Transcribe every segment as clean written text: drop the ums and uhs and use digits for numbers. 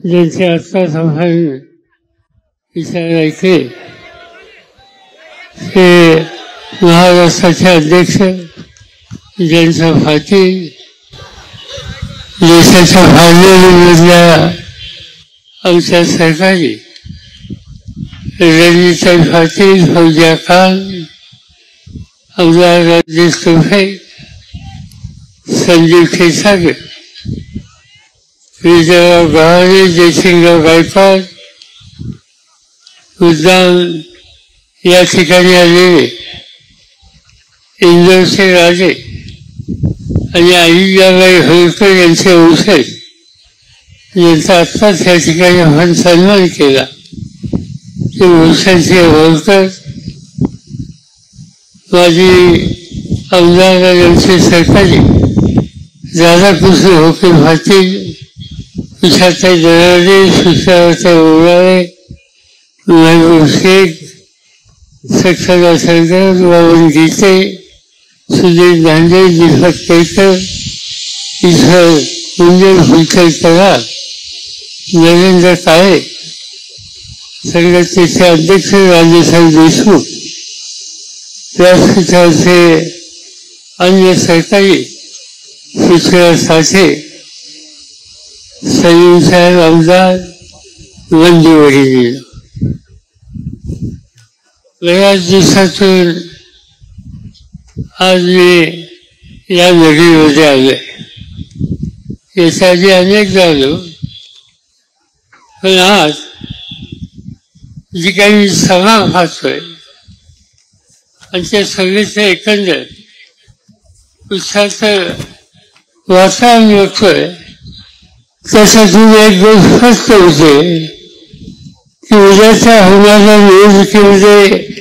ज्यांचे आत्मसंभाळणे विचार ऐकले हे महाराष्ट्राचे अध्यक्ष, ज्यांचा फाटी देशाच्या भाजपमधल्या आमच्या सरकारी रणजित पाटील, फौजिया खान, आमदार राजेश टोपे, संजीव क्षीरसागर, विजयराव गव्हाणे, जयसिंगराव गायकवाड, मुद्दाम या ठिकाणी आलेले इंदोरचे राजे आणि अहिल्याबाई होळकर यांचे वंशज यांचा आत्ताच या ठिकाणी आपण सन्मान केला. ते वंशाचे होळकर माजी आमदार यांचे सरकारी राधाकृष्ण होके पाटील, विशाखाताई दराडे, सुषमाताई ओराळे, महबूब शेख, सक्षमा सरगर, वामन गीते, सुधीर दांडे, दीपक केळकर, ईश्वर कुंजन, फुलचंद करार, नरेंद्र काळे, संघटनेचे अध्यक्ष राजेसाहेब देशमुख, व्यासपीठाचे अन्य सरकारी सूचना साठे, सलीम साहेब आमदार, वंदीवडील. बऱ्याच दिवसातून आज मी या नगरीमध्ये आलोय. याच्या आधी अनेकदा आलो, पण आज जी काही सभा पाहतोय आणि त्या सगळीचं एकंदर उत्साहाचं वातावरण बघतोय, त्याच्यातून एक गोष्ट स्पष्ट होते की उद्याच्या होणाऱ्या निवडणुकीमध्ये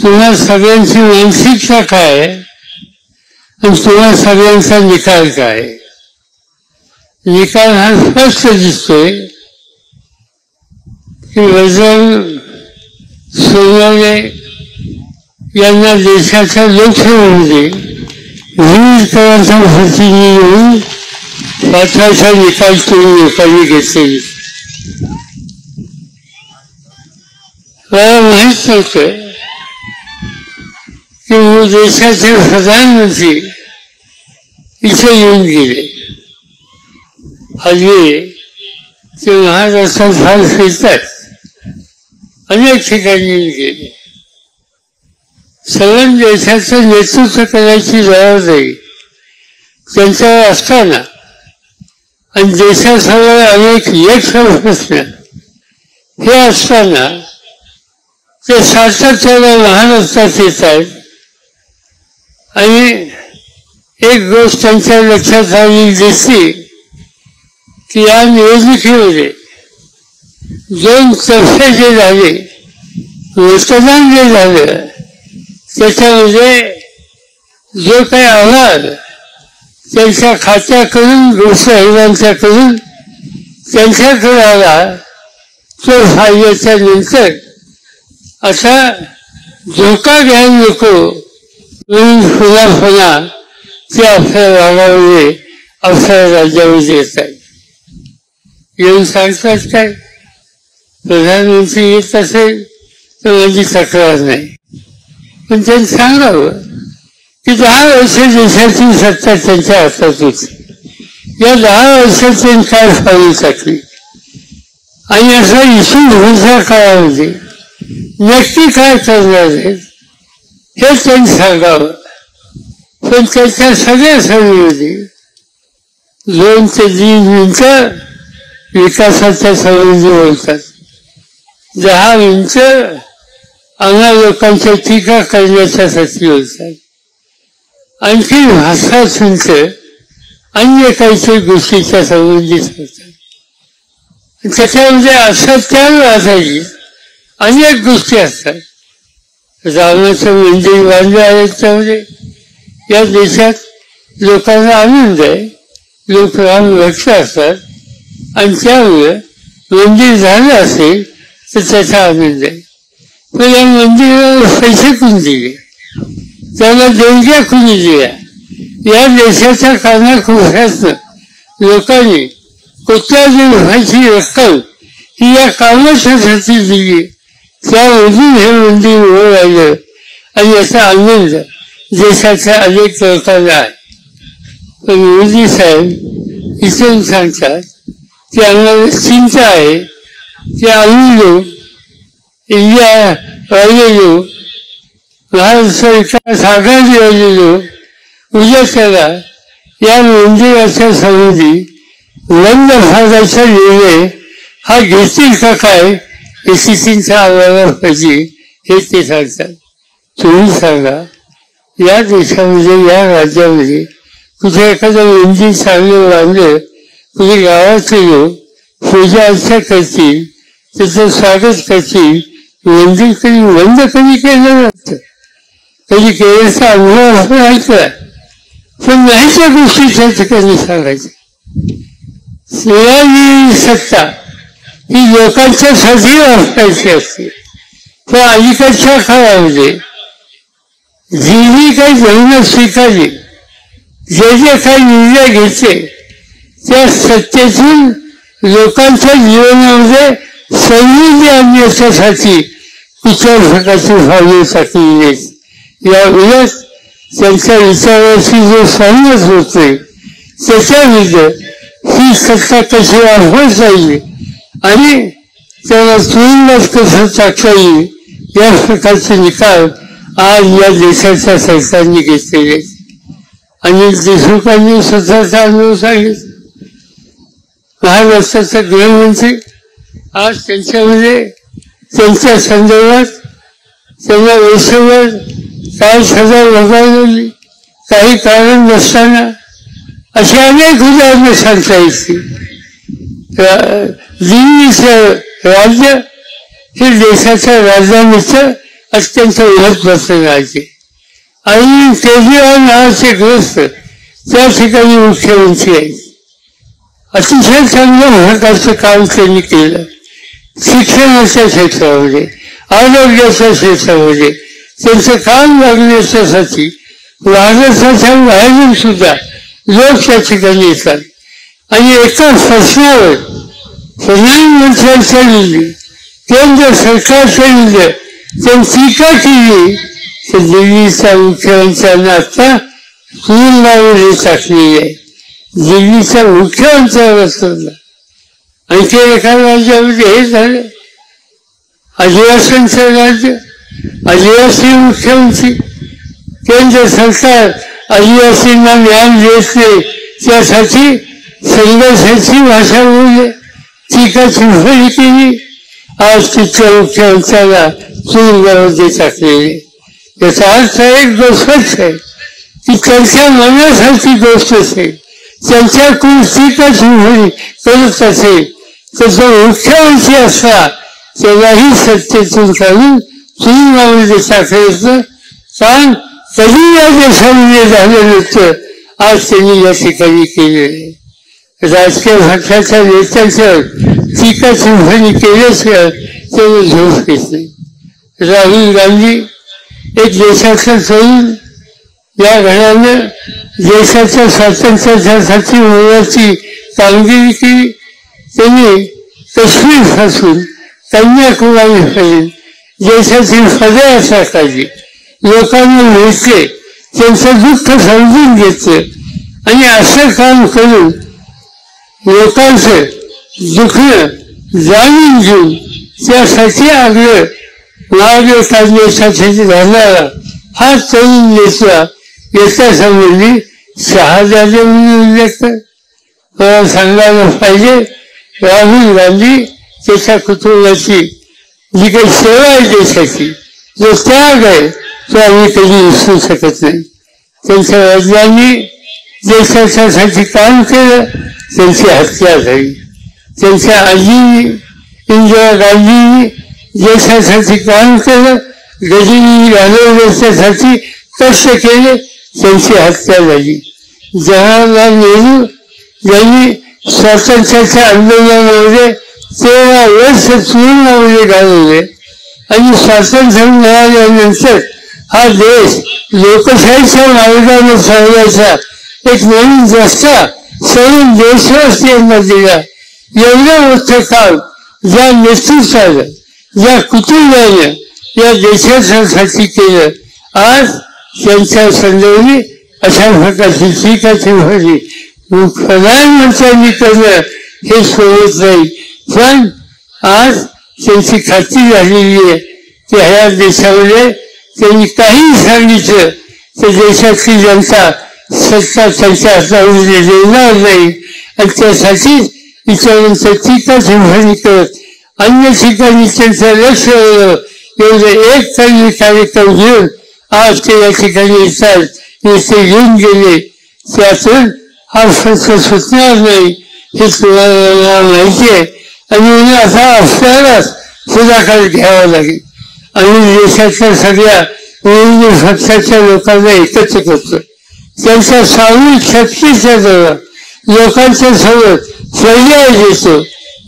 तुम्हा सगळ्यांची मानसिकता काय आणि तुम्हा सगळ्यांचा निकाल काय. निकाल हा स्पष्ट दिसतोय की बजरंग सोनवणे यांना देशाच्या लोकसभेमध्ये विविध तऱ्हांचा प्रतिनिधी म्हणून पाठवायचा निकाल तुम्ही लोकांनी घेतलेली. मला माहीत नव्हतं की देशाचे प्रधानमंत्री इथे येऊन गेले. हल्ली ते महाराष्ट्रात फार फिरतात, अनेक ठिकाणी येऊन गेले. सगळ्या देशाचं नेतृत्व करायची जबाबदारी त्यांच्यावर असताना आणि देशासमोर अनेक यक्ष प्रश्न हे असताना ते सातत्याने महाराष्ट्रात येतात आणि एक गोष्ट त्यांच्या लक्षात आलेली दिसली की या निवडणुकीमध्ये 2 तर्फे जे झाले, मतदान जे झालं, त्याच्यामध्ये जो काही आवाज त्यांच्या खात्याकडून गोसाहेबांच्याकडून त्यांच्याकडे आला, तो फायद्याच्या नंतर असा धोका घ्यायला नको म्हणून पुन्हा ते आपल्या भागामध्ये आपल्या राज्यामध्ये येतात. येऊन सांगतात काय, प्रधानमंत्री येत असेल तर माझी तक्रार नाही, पण त्यांनी सांगावं की 10 वर्ष देशाची सत्ता त्यांच्या हातात होती. या 10 वर्षात त्यांनी काय फाळी टाकली आणि असा इशू भविष्या काळामध्ये नक्की काय करणार आहेत हे त्यांनी सांगावं. पण त्याच्या सगळ्या सभेमध्ये 2 ते 3 मिनिटं विकासाच्या संबंधी बोलतात, 10 मिनिटं आम्हा लोकांच्या टीका करण्याच्यासाठी बोलतात, आणखी भाषात मिनिटं अन्य काहीतरी गोष्टीच्या संबंधित होतात. त्याच्यामध्ये असत्यावर आधारित अनेक गोष्टी असतात. रामाचं मंदिर बांधलं आहे, त्यामध्ये या देशात लोकांना आनंद आहे, लोक राम भक्त असतात आणि त्यामुळे मंदिर झालं असेल तर त्याचा आनंद आहे. पण या मंदिराला पैसे कोण दिले, त्याला देणग्या कोणी दिल्या, या देशाच्या कानाकोपऱ्यातनं लोकांनी कुठल्याही व्हायची रक्कम ही या कामासाठी दिली, त्यामधून हे मंदिर उभं राहिलं आणि याचा आनंद देशाच्या अनेक लोकांना आहे. पण मोदी साहेब इथून सांगतात की आम्हाला चिंता आहे की आम्ही लोक इंडिया वाले लोक महाराष्ट्र विकास आघाडी वाले लोक उद्या त्याला या मंदिराच्या संबंधी बंद भागाचा निर्णय हा घेतील का काय याची चिंता आम्हाला पाहिजे हे ते सांगतात. तुम्ही सांगा या देशामध्ये या राज्यामध्ये कुठे एखादं मंदिर चांगलं बांधलं कुठे गावाचे लोक पूजा अर्चा करतील, त्याचं स्वागत करतील, मंदिर कधी बंद कधी केलं जातं, कधी केल्याचा अनुभव आपण ऐकला, पण नाही त्या गोष्टी त्या ठिकाणी सांगायच्या. सेवागिरी सत्ता ही लोकांच्यासाठी वापरायची असते. पण अलीकडच्या काळामध्ये जी काही धर्म स्वीकारली, जे जे काही निर्णय घेतले त्या सत्तेतून लोकांच्या जीवनामध्ये समृद्धी आणण्यासाठी कुठल्या प्रकारची भावना टाकलेली आहेत. या उलट त्यांच्या विचाराशी जो सहमत होते त्याच्याविरुद्ध ही सत्ता कशी वापरता येईल आणि त्याला तुरुंगात कसं टाकता येईल या प्रकारचे निकाल आज या देशाच्या सरकारने घेतलेले आहेत. आणि देशमुखांनी स्वतःचा अनुभव सांगितला. महाराष्ट्राचे गृहमंत्री आज त्यांच्यामध्ये त्यांच्या संदर्भात त्यांना वर्षभर काही सजा भोगावी, काही कारण नसताना अशी अनेक उदाहरणं सांगता येतील. दिल्लीचं राज्य हे देशाच्या राजधानीचं अत्यंत महत्वाचं राज्य आणि केजरीवाल नावाचे ग्रस्त त्या ठिकाणी मुख्यमंत्री आहेत. अतिशय चांगल्या प्रकारचं काम त्यांनी केलं. शिक्षणाच्या क्षेत्रामध्ये, आरोग्याच्या क्षेत्रामध्ये त्यांचं काम लागण्याच्यासाठी महाराष्ट्राच्या बाहेरून सुद्धा लोक त्या ठिकाणी येतात आणि एका प्रश्नावर प्रधानमंत्र्यांच्या विरुद्ध, केंद्र सरकारच्या विरुद्ध त्यांनी टीका केली तर दिल्लीच्या मुख्यमंत्र्यांना आता तुरुंगामध्ये टाकलेली आहे. दिल्लीच्या मुख्यमंत्र्यावर सुद्धा. आणखी एका राज्यामध्ये हे झालं, आदिवासींचं राज्य, आदिवासी मुख्यमंत्री, केंद्र सरकार आदिवासींना न्याय देत नाही त्यासाठी संघर्षाची भाषा बोलली, टीकाची फळी केली. आज तिथल्या मुख्यमंत्र्याला तुरुंगामध्ये टाकलेले. याचा अर्थ एक गोष्ट आहे की त्यांच्या मनासारखी गोष्ट असेल, त्यांच्या टीकाची फळी करत असेल तर जो मुख्यमंत्री असला त्यालाही सत्तेतून काढून तुरुंगामध्ये टाकायचं काम कधी या देशामध्ये झालं नव्हतं. आज त्यांनी या ठिकाणी केलेलं आहे. राजकीय पक्षाच्या नेत्यांच्या टीकाची फळी केल्याशिवाय त्याने झोप घेत नाही. राहुल गांधी एक देशाचं तरुण, या घरानं देशाच्या स्वातंत्र्यासाठी मोलाची कामगिरी केली. त्यांनी काश्मीरपासून कन्याकुमारीपर्यंत देशातील पदयात्रा काढली, लोकांना भेटले, त्यांचं दुःख समजून घेतलं आणि असं काम करून लोकांचं दुःख जाणून घेऊन त्यासाठी आग्रह मागे काढण्यासाठी झालेला हा तरुण नेता याच्यासंबंधी शहाजादे म्हणून उल्लेख मला सांगायला पाहिजे. राहुल गांधी त्याच्या कुटुंबाची जी काही सेवा आहे देशाची, जो त्याग आहे तो आम्ही कधी विसरू शकत नाही. त्यांच्या वडिलांनी देशासाठी काम केलं, त्यांची हत्या झाली. त्यांच्या आजीनी इंदिरा गांधींनी देशासाठी काम केलं, गदिनी घालवण्यासाठी कष्ट केले, त्यांची हत्या झाली. जवाहरलाल नेहरू यांनी स्वातंत्र्याच्या आंदोलनामध्ये 13 वर्ष तुरुंगामध्ये घालवले आणि स्वातंत्र्य मिळाल्यानंतर हा देश लोकशाहीच्या मार्गाने चालवायचा एक नवीन रस्ता सर्व देशवासियांना दिला. एवढं मोठं काम ज्या नेतृत्वानं, ज्या कुटुंबानं या देशासाठी केलं, आज त्यांच्या संदर्भी अशा प्रकारची टीका होती. प्रधानमंत्र्यांनी करणं हे सोडत नाही, पण आज त्यांची खात्री झालेली आहे की ह्या देशामध्ये त्यांनी काही सांगितलं तर देशातली जनता सत्ता त्यांच्या हातामध्ये देणार नाही. आणि त्यासाठी विचारांचं टीका टिप्पणी करत अन्य ठिकाणी त्यांचं लक्ष एवढं एक चांगले कार्यक्रम घेऊन आज ते या ठिकाणी येतात, येथे घेऊन गेले. त्यातून हा प्रश्न सुटणार नाही हे तुम्हाला माहिती आहे. आणि असा आपल्यालाच पुढाकार घ्यावा लागेल. आणि देशाच्या सगळ्या विविध पक्षाच्या लोकांना एकत्र करतो, त्यांच्या सामूहिक शक्तीच्या जवळ लोकांच्या समोर पर्याय देतो.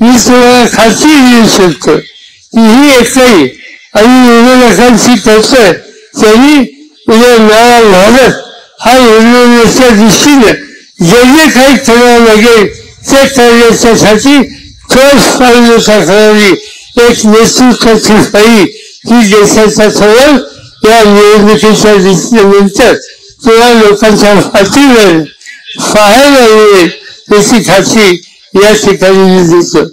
मी तुम्हाला खात्री देऊ शकतो की ही एकही आणि विरोधकांची करतोय त्यांनी उद्या नवा भारत हा निर्माणाच्या दृष्टीने जे जे काही करावं लागेल ते करण्यासाठी ठोस पावलं टाकणारी एक नेतृत्वाची फळी ही देशाच्या समोर या निवडणुकीच्या दिसल्यानंतर किंवा लोकांच्या पाठीवर पाहायला मिळेल त्याची खात्री या ठिकाणी देतो.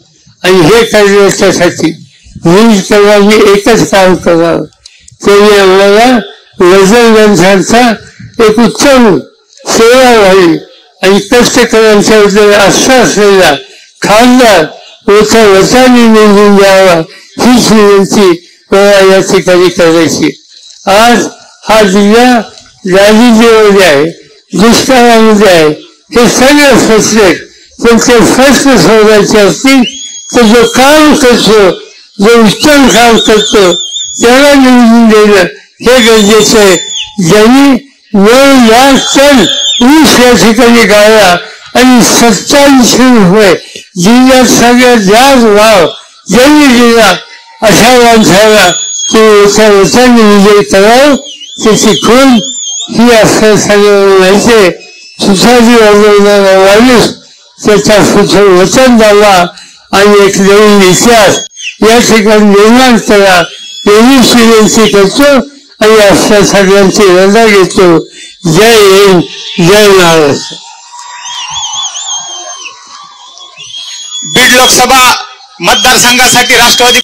आणि हे करण्यासाठी मी सर्वांनी एकच काम करावं, त्यांनी आम्हाला वजनग्रंथांचा एक उत्तम सेवा व्हावी आणि कष्टकऱ्यांच्याबद्दल आस्था असलेला खासदार मोठ्या वचाने निवडून द्यावा हीच विनंती मला या ठिकाणी करायची. आज हा जिल्हा दारिद्र्यामध्ये आहे, दुष्काळामध्ये आहे, हे सगळे प्रश्न पण ते प्रश्न सोडायचे असतील तर जो काम करतो, जो उत्तम काम करतो त्याला निवडून देणं हे गरजेचं आहे. ज्यांनी 9 लाख टन ऊस या ठिकाणी गाळला आणि 27 रुपये जिल्ह्यात सगळ्यात जास्त भाव ज्यांनी दिला अशा माणसाला ते वचन विजय करावं. त्याची खून ही असं सगळं माहिती सुसादी वाजवणारा माणूस त्याचा पुढचं वचन द्यावा आणि एक नवीन इतिहास या ठिकाणी निर्माण करा एवढीच विनंती करतो आणि अशा सगळ्यांची रजा घेतो. जय हिंद, जय महाराष्ट्र. बीड लोकसभा मतदारसंघासाठी राष्ट्रवादी